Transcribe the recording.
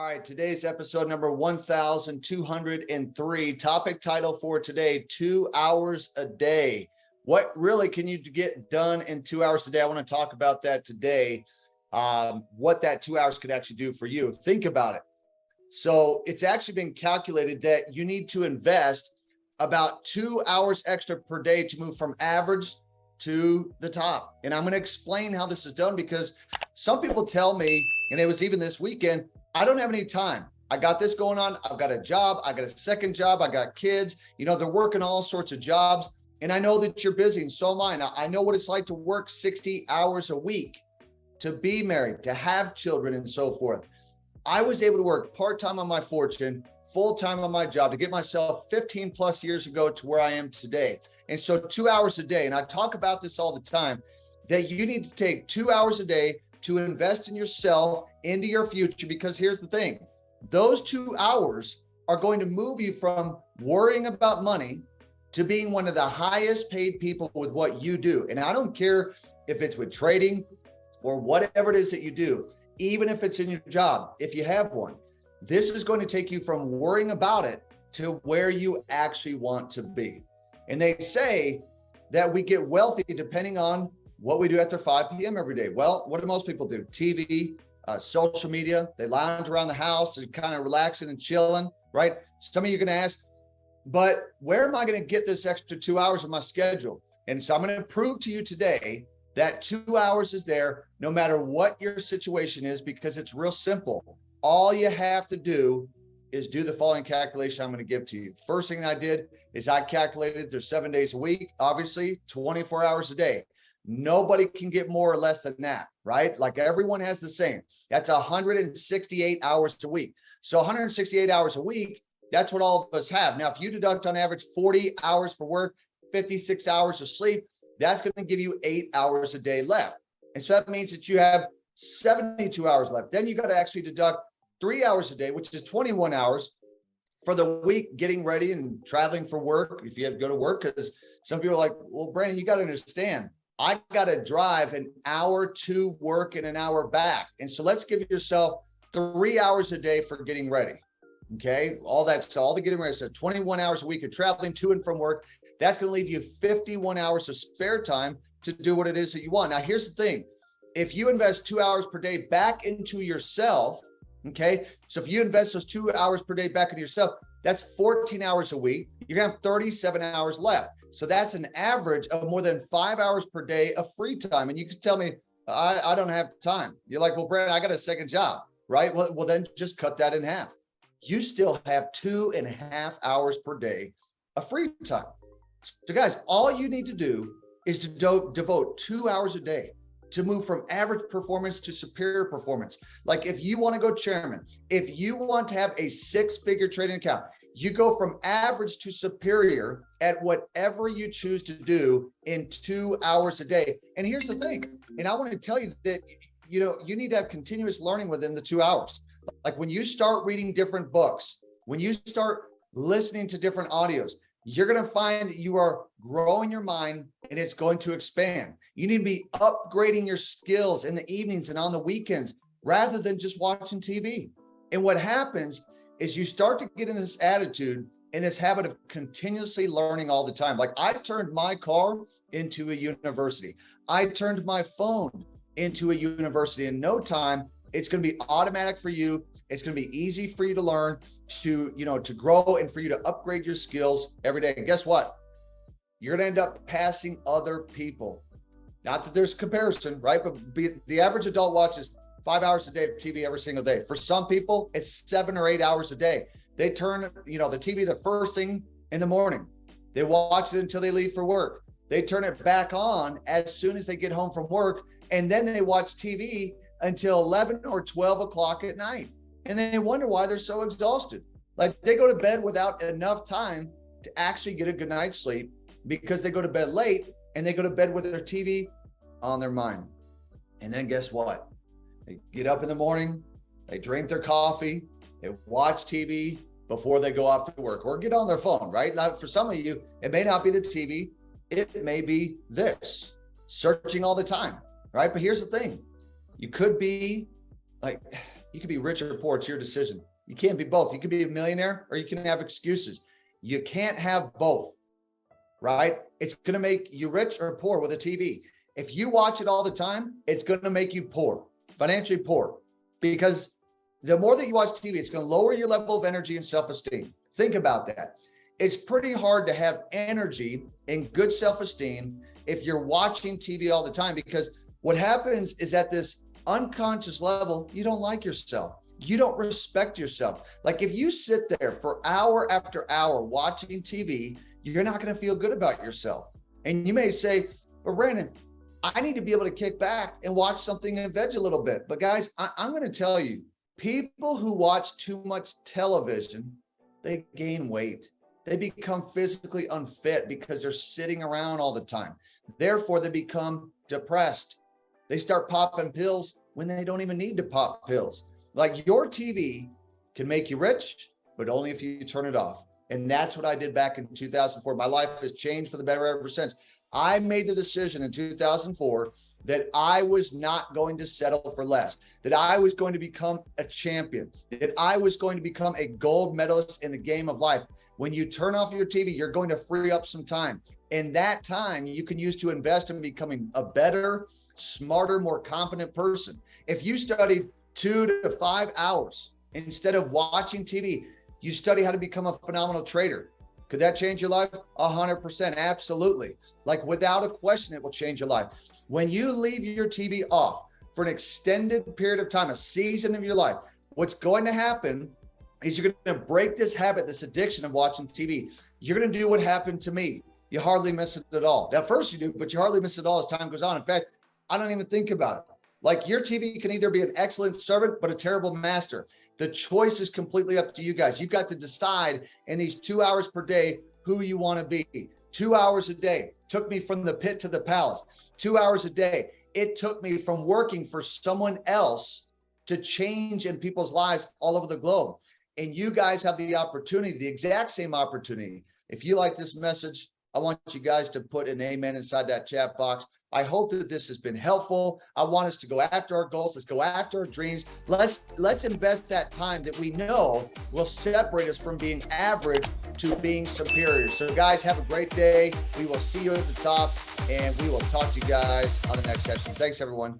All right, today's episode number 1203. Topic title for today, 2 hours a day. What really can you get done in 2 hours a day? I want to talk about that today. What that 2 hours could actually do for you. Think about it. So it's actually been calculated that you need to invest about 2 hours extra per day to move from average to the top. And I'm going to explain how this is done because some people tell me, and it was even this weekend, I don't have any time. I got this going on. I've got a job. I got a second job. I got kids. They're working all sorts of jobs. And I know that you're busy, and so am I. Now, I know what it's like to work 60 hours a week, to be married, to have children, and so forth. I was able to work part-time on my fortune, full-time on my job to get myself 15 plus years ago to where I am today. And so 2 hours a day, and I talk about this all the time, that you need to take 2 hours a day to invest in yourself, into your future, because here's the thing, those 2 hours are going to move you from worrying about money to being one of the highest paid people with what you do. And I don't care if it's with trading or whatever it is that you do, even if it's in your job, if you have one, this is going to take you from worrying about it to where you actually want to be. And they say that we get wealthy depending on what we do after 5 p.m. every day. Well, what do most people do? TV, social media, they lounge around the house and kind of relaxing and chilling, right? Some of you are going to ask, but where am I going to get this extra 2 hours of my schedule? And so I'm going to prove to you today that 2 hours is there no matter what your situation is, because it's real simple. All you have to do is do the following calculation I'm going to give to you. First thing I did is I calculated there's 7 days a week, obviously 24 hours a day. Nobody can get more or less than that, right? Like everyone has the same. That's 168 hours a week. So 168 hours a week, that's what all of us have. Now, if you deduct on average 40 hours for work, 56 hours of sleep, that's going to give you 8 hours a day left. And so that means that you have 72 hours left. Then you got to actually deduct 3 hours a day, which is 21 hours for the week getting ready and traveling for work. If you have to go to work, because some people are like, well, Brandon, you got to understand, I got to drive an hour to work and an hour back. And so let's give yourself 3 hours a day for getting ready. Okay. All the getting ready. So 21 hours a week of traveling to and from work. That's going to leave you 51 hours of spare time to do what it is that you want. Now, here's the thing. If you invest 2 hours per day back into yourself, okay. So if you invest those 2 hours per day back into yourself, that's 14 hours a week. You're going to have 37 hours left. So that's an average of more than 5 hours per day of free time. And you can tell me, I don't have time. You're like, well, Brandon, I got a second job, right? Well, then just cut that in half. You still have 2.5 hours per day of free time. So guys, all you need to do is to devote 2 hours a day to move from average performance to superior performance. Like if you want to go chairman, if you want to have a six-figure trading account, you go from average to superior at whatever you choose to do in 2 hours a day. And here's the thing, and I want to tell you that, you need to have continuous learning within the 2 hours. Like when you start reading different books, when you start listening to different audios, you're going to find that you are growing your mind and it's going to expand. You need to be upgrading your skills in the evenings and on the weekends rather than just watching TV. And what happens is you start to get in this attitude and this habit of continuously learning all the time. Like I turned my car into a university. I turned my phone into a university. In no time, it's going to be automatic for you. It's going to be easy for you to learn, to grow, and for you to upgrade your skills every day. And guess what? You're going to end up passing other people. Not that there's comparison, right? But the average adult watches 5 hours a day of TV every single day. For some people, it's 7 or 8 hours a day. They turn, the TV the first thing in the morning. They watch it until they leave for work. They turn it back on as soon as they get home from work. And then they watch TV until 11 or 12 o'clock at night. And then they wonder why they're so exhausted. Like they go to bed without enough time to actually get a good night's sleep because they go to bed late and they go to bed with their TV on their mind. And then guess what? They get up in the morning, they drink their coffee, they watch TV before they go off to work or get on their phone, right? Now, for some of you, it may not be the TV. It may be this, searching all the time, right? But here's the thing. You could be like, You can be rich or poor. It's your decision. You can't be both. You can be a millionaire or you can have excuses. You can't have both, right? It's going to make you rich or poor with a TV. If you watch it all the time, it's going to make you poor, financially poor, because the more that you watch TV, it's going to lower your level of energy and self-esteem. Think about that. It's pretty hard to have energy and good self-esteem if you're watching TV all the time, because what happens is at this unconscious level, you don't like yourself. You don't respect yourself. Like if you sit there for hour after hour watching TV, you're not going to feel good about yourself. And you may say, but Brandon, I need to be able to kick back and watch something and veg a little bit. But guys, I'm going to tell you, people who watch too much television, they gain weight. They become physically unfit because they're sitting around all the time. Therefore, they become depressed. They start popping pills when they don't even need to pop pills. Like your TV can make you rich, but only if you turn it off. And that's what I did back in 2004. My life has changed for the better ever since. I made the decision in 2004 that I was not going to settle for less, that I was going to become a champion, that I was going to become a gold medalist in the game of life. When you turn off your TV, you're going to free up some time. And that time you can use to invest in becoming a better, smarter, more competent person. If you studied 2 to 5 hours instead of watching TV, you study how to become a phenomenal trader. Could that change your life? 100%, absolutely. Like without a question, it will change your life. When you leave your TV off for an extended period of time, a season of your life, what's going to happen is you're going to break this habit, this addiction of watching TV. You're going to do what happened to me. You hardly miss it at all. At first you do, but you hardly miss it at all as time goes on. In fact, I don't even think about it. Like your TV can either be an excellent servant, but a terrible master. The choice is completely up to you guys. You've got to decide in these 2 hours per day who you want to be. 2 hours a day took me from the pit to the palace. 2 hours a day. It took me from working for someone else to change in people's lives all over the globe. And you guys have the opportunity, the exact same opportunity. If you like this message, I want you guys to put an amen inside that chat box. I hope that this has been helpful. I want us to go after our goals. Let's go after our dreams. Let's invest that time that we know will separate us from being average to being superior. So guys, have a great day. We will see you at the top and we will talk to you guys on the next session. Thanks everyone.